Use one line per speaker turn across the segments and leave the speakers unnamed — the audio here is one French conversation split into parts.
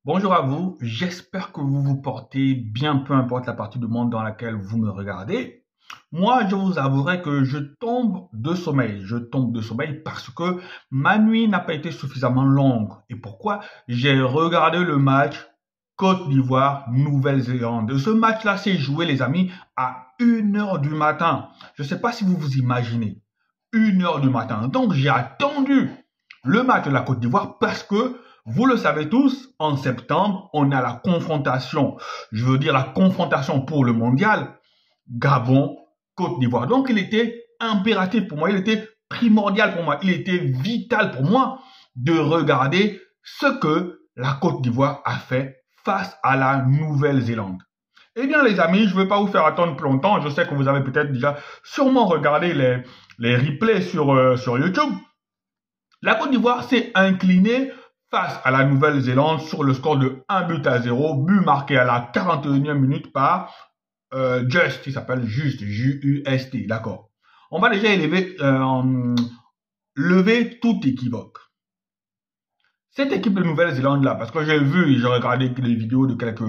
Bonjour à vous, j'espère que vous vous portez bien, peu importe la partie du monde dans laquelle vous me regardez. Moi, je vous avouerai que je tombe de sommeil. Je tombe de sommeil parce que ma nuit n'a pas été suffisamment longue. Et pourquoi? J'ai regardé le match Côte d'Ivoire, Nouvelle-Zélande. Ce match-là s'est joué, les amis, à 1 heure du matin. Je ne sais pas si vous vous imaginez. 1 heure du matin. Donc, j'ai attendu le match de la Côte d'Ivoire parce que vous le savez tous, en septembre, on a la confrontation, je veux dire la confrontation pour le mondial, Gabon, Côte d'Ivoire. Donc il était impératif pour moi, il était primordial pour moi, il était vital pour moi de regarder ce que la Côte d'Ivoire a fait face à la Nouvelle-Zélande. Eh bien les amis, je ne vais pas vous faire attendre plus longtemps, je sais que vous avez peut-être déjà sûrement regardé les replays sur YouTube. La Côte d'Ivoire s'est inclinée face à la Nouvelle-Zélande sur le score de 1-0, but marqué à la 41e minute par Just, il s'appelle Juste, J-U-S-T, d'accord. On va déjà lever toute équivoque. Cette équipe de Nouvelle-Zélande là, parce que j'ai regardé les vidéos de quelques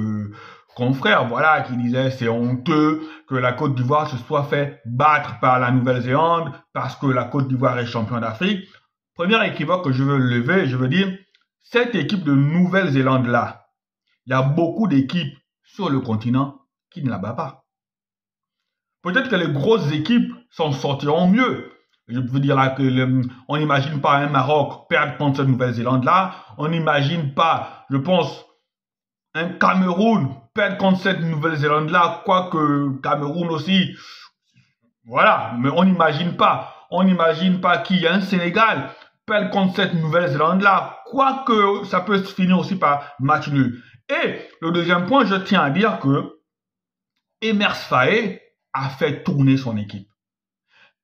confrères, voilà, qui disaient c'est honteux que la Côte d'Ivoire se soit fait battre par la Nouvelle-Zélande parce que la Côte d'Ivoire est champion d'Afrique. Première équivoque que je veux lever, je veux dire, cette équipe de Nouvelle-Zélande là, il y a beaucoup d'équipes sur le continent qui ne la battent pas. Peut-être que les grosses équipes s'en sortiront mieux. Je veux dire là que on n'imagine pas un Maroc perdre contre cette Nouvelle-Zélande là. On n'imagine pas, je pense, un Cameroun perdre contre cette Nouvelle-Zélande là. Quoique Cameroun aussi, voilà. Mais on n'imagine pas. On n'imagine pas qu'il y a un Sénégal perdre contre cette Nouvelle-Zélande là. Quoique ça peut se finir aussi par match nul. Et le deuxième point, je tiens à dire que Emers Faé a fait tourner son équipe.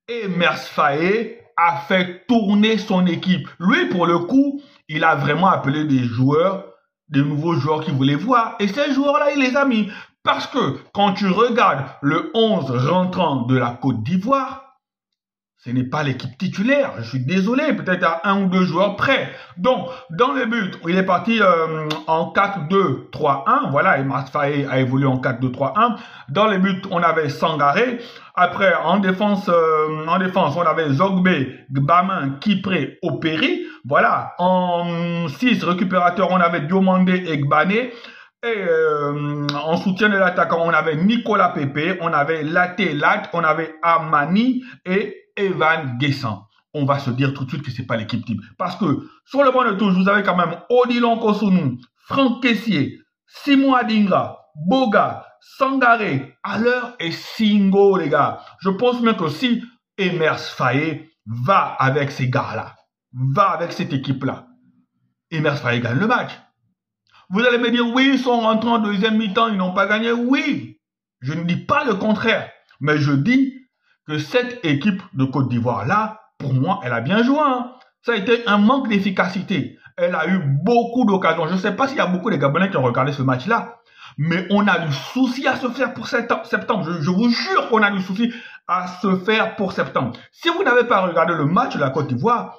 Emers Faé a fait tourner son équipe. Lui, pour le coup, il a vraiment appelé des joueurs, des nouveaux joueurs qu'il voulait voir. Et ces joueurs-là, il les a mis. Parce que quand tu regardes le 11 rentrant de la Côte d'Ivoire, ce n'est pas l'équipe titulaire. Je suis désolé, peut-être à un ou deux joueurs près. Donc, dans le but, il est parti en 4-2-3-1. Voilà, Emers Faé a évolué en 4-2-3-1. Dans le but, on avait Sangaré. Après, en défense, on avait Zogbe, Gbamin, Kipré, Opéry. Voilà, en 6 récupérateurs, on avait Diomandé et Gbané. Et en soutien de l'attaquant, on avait Nicolas Pepe, on avait Laté Lat, on avait Amani et Evan Guessant. On va se dire tout de suite que ce n'est pas l'équipe type. Parce que sur le banc de touche, vous avez quand même Odilon Kosunu, Franck Kessié, Simon Adingra, Boga, Sangaré, Haller et Singo, les gars. Je pense même que si Emers Faé va avec ces gars-là, va avec cette équipe-là, Emers Faé gagne le match. Vous allez me dire, oui, ils sont rentrés en deuxième mi-temps, ils n'ont pas gagné. Oui, je ne dis pas le contraire. Mais je dis que cette équipe de Côte d'Ivoire-là, pour moi, elle a bien joué. Hein. Ça a été un manque d'efficacité. Elle a eu beaucoup d'occasions. Je ne sais pas s'il y a beaucoup de Gabonais qui ont regardé ce match-là. Mais on a du souci à se faire pour septembre. Je vous jure qu'on a du souci à se faire pour septembre. Si vous n'avez pas regardé le match de la Côte d'Ivoire,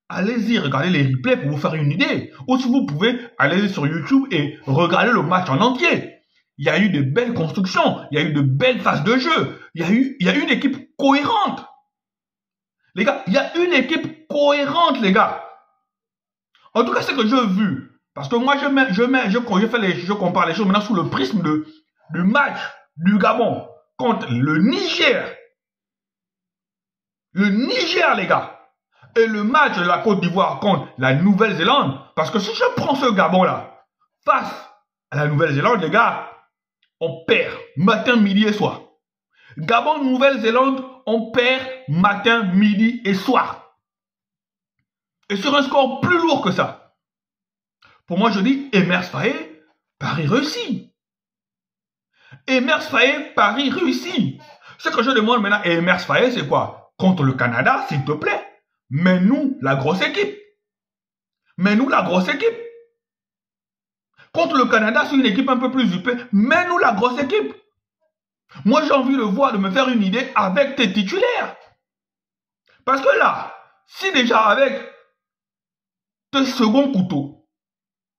allez-y, regardez les replays pour vous faire une idée. Ou si vous pouvez, allez sur YouTube et regardez le match en entier. Il y a eu de belles constructions, il y a eu de belles phases de jeu, il y a une équipe cohérente. Les gars, il y a une équipe cohérente, les gars. En tout cas, c'est ce que j'ai vu. Parce que moi, je compare les choses maintenant sous le prisme du match du Gabon contre le Niger. Le Niger, les gars. Et le match de la Côte d'Ivoire contre la Nouvelle-Zélande, parce que si je prends ce Gabon-là face à la Nouvelle-Zélande, les gars, on perd matin, midi et soir. Gabon, Nouvelle-Zélande, on perd matin, midi et soir. Et sur un score plus lourd que ça. Pour moi, je dis Emers Faé, Paris réussi. Emers Faé, Paris réussi. Ce que je demande maintenant à Emers Faé, c'est quoi? Contre le Canada, s'il te plaît. Mais nous, la grosse équipe. Mais nous, la grosse équipe. Contre le Canada, c'est une équipe un peu plus huppée. Mais nous, la grosse équipe. Moi, j'ai envie de voir, de me faire une idée avec tes titulaires. Parce que là, si déjà avec tes seconds couteaux,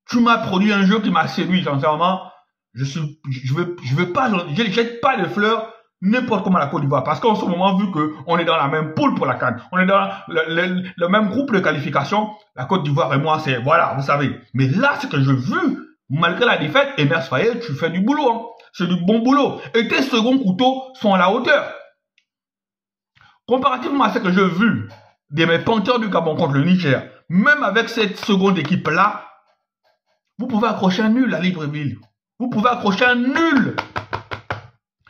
Tu m'as produit un jeu qui m'a séduit, sincèrement. Je jette pas de fleurs n'importe comment à la Côte d'Ivoire. Parce qu'en ce moment, vu qu'on est dans la même poule pour la CAN, on est dans le même groupe de qualification, la Côte d'Ivoire et moi, c'est, voilà, vous savez. Mais là, ce que je veux, malgré la défaite, Emerse Faé, tu fais du boulot, hein. C'est du bon boulot. Et tes seconds couteaux sont à la hauteur. Comparativement à ce que j'ai vu de mes Panthères du Gabon contre le Niger, même avec cette seconde équipe-là, vous pouvez accrocher un nul à Libreville. Vous pouvez accrocher un nul.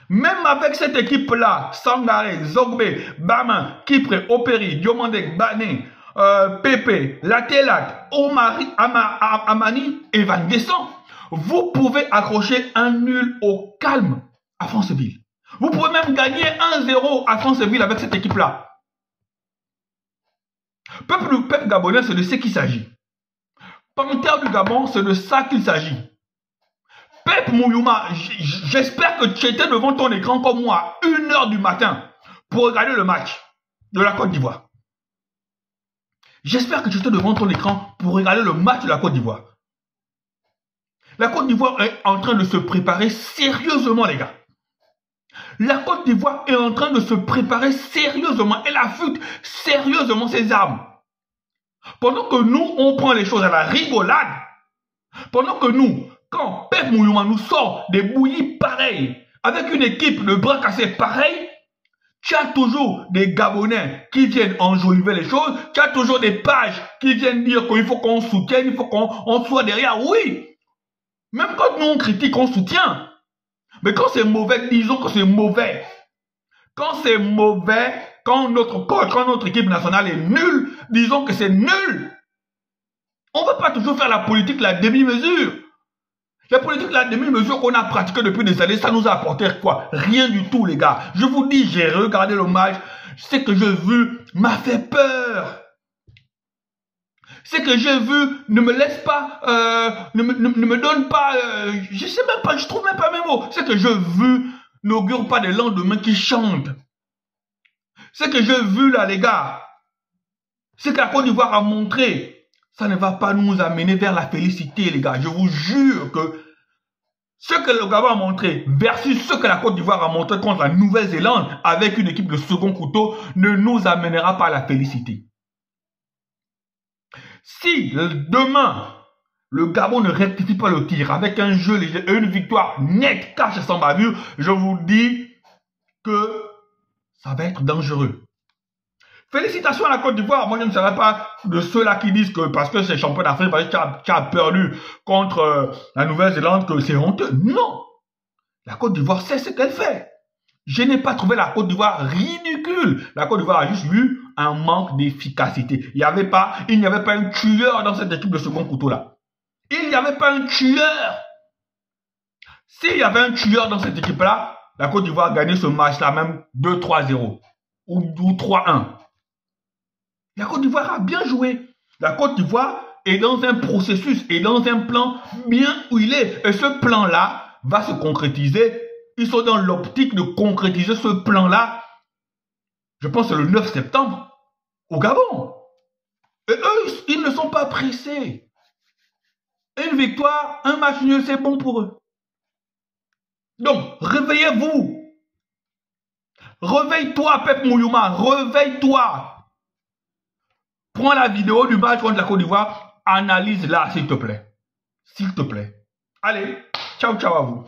Même avec cette équipe-là, Sangaré, Zogbe, Bamin, Kipré, Operi, Diomandek, Bané, Pepe, Latelat, Omari, Amani et Van Descent, vous pouvez accrocher un nul au calme à Franceville. Vous pouvez même gagner 1-0 à Franceville avec cette équipe-là. Peuple gabonais, c'est de ce qu'il s'agit. Panthère du Gabon, c'est de ça qu'il s'agit. Pep Mouyouma, j'espère que tu étais devant ton écran comme moi à 1 h du matin pour regarder le match de la Côte d'Ivoire. J'espère que tu étais devant ton écran pour regarder le match de la Côte d'Ivoire. La Côte d'Ivoire est en train de se préparer sérieusement, les gars. La Côte d'Ivoire est en train de se préparer sérieusement. Elle affûte sérieusement ses armes. Pendant que nous, on prend les choses à la rigolade. Pendant que nous, quand Pep Mouyouma nous sort des bouillies pareilles, avec une équipe de bras cassés pareils, tu as toujours des Gabonais qui viennent enjoliver les choses. Tu as toujours des pages qui viennent dire qu'il faut qu'on soutienne, il faut qu'on soit derrière. Oui, même quand nous on critique, on soutient. Mais quand c'est mauvais, disons que c'est mauvais. Quand c'est mauvais, quand notre coach, quand notre équipe nationale est nulle, disons que c'est nul. On ne va pas toujours faire la politique de la demi-mesure. La politique de la demi-mesure qu'on a pratiquée depuis des années, ça nous a apporté quoi? Rien du tout, les gars. Je vous dis, j'ai regardé le match. Ce que j'ai vu m'a fait peur. Ce que j'ai vu ne me laisse pas, ne me donne pas, je sais même pas, je trouve même pas mes mots. Ce que j'ai vu n'augure pas des lendemains qui chantent. Ce que j'ai vu là, les gars, ce que la Côte d'Ivoire a montré, ça ne va pas nous amener vers la félicité, les gars. Je vous jure que ce que le Gabon a montré versus ce que la Côte d'Ivoire a montré contre la Nouvelle-Zélande avec une équipe de second couteau ne nous amènera pas à la félicité. Si demain, le Gabon ne rectifie pas le tir avec un jeu léger et une victoire nette, cash et sans bavure, je vous dis que ça va être dangereux. Félicitations à la Côte d'Ivoire. Moi, je ne serais pas de ceux-là qui disent que parce que c'est champion d'Afrique, parce que tu as perdu contre la Nouvelle-Zélande, que c'est honteux. Non. La Côte d'Ivoire sait ce qu'elle fait. Je n'ai pas trouvé la Côte d'Ivoire ridicule. La Côte d'Ivoire a juste eu un manque d'efficacité. Il n'y avait pas un tueur dans cette équipe de second couteau-là. Il n'y avait pas un tueur. S'il y avait un tueur dans cette équipe-là, la Côte d'Ivoire gagnait ce match-là même 2-3-0 ou 3-1. La Côte d'Ivoire a bien joué. La Côte d'Ivoire est dans un processus et dans un plan bien où il est. Et ce plan-là va se concrétiser. Ils sont dans l'optique de concrétiser ce plan-là, je pense que c'est le 9 septembre, au Gabon. Et eux, ils ne sont pas pressés. Une victoire, un match nul, c'est bon pour eux. Donc, réveillez-vous. Réveille-toi, Pep Mouyouma, réveille-toi. Prends la vidéo du match contre la Côte d'Ivoire, analyse-la, s'il te plaît. S'il te plaît. Allez, ciao, ciao à vous.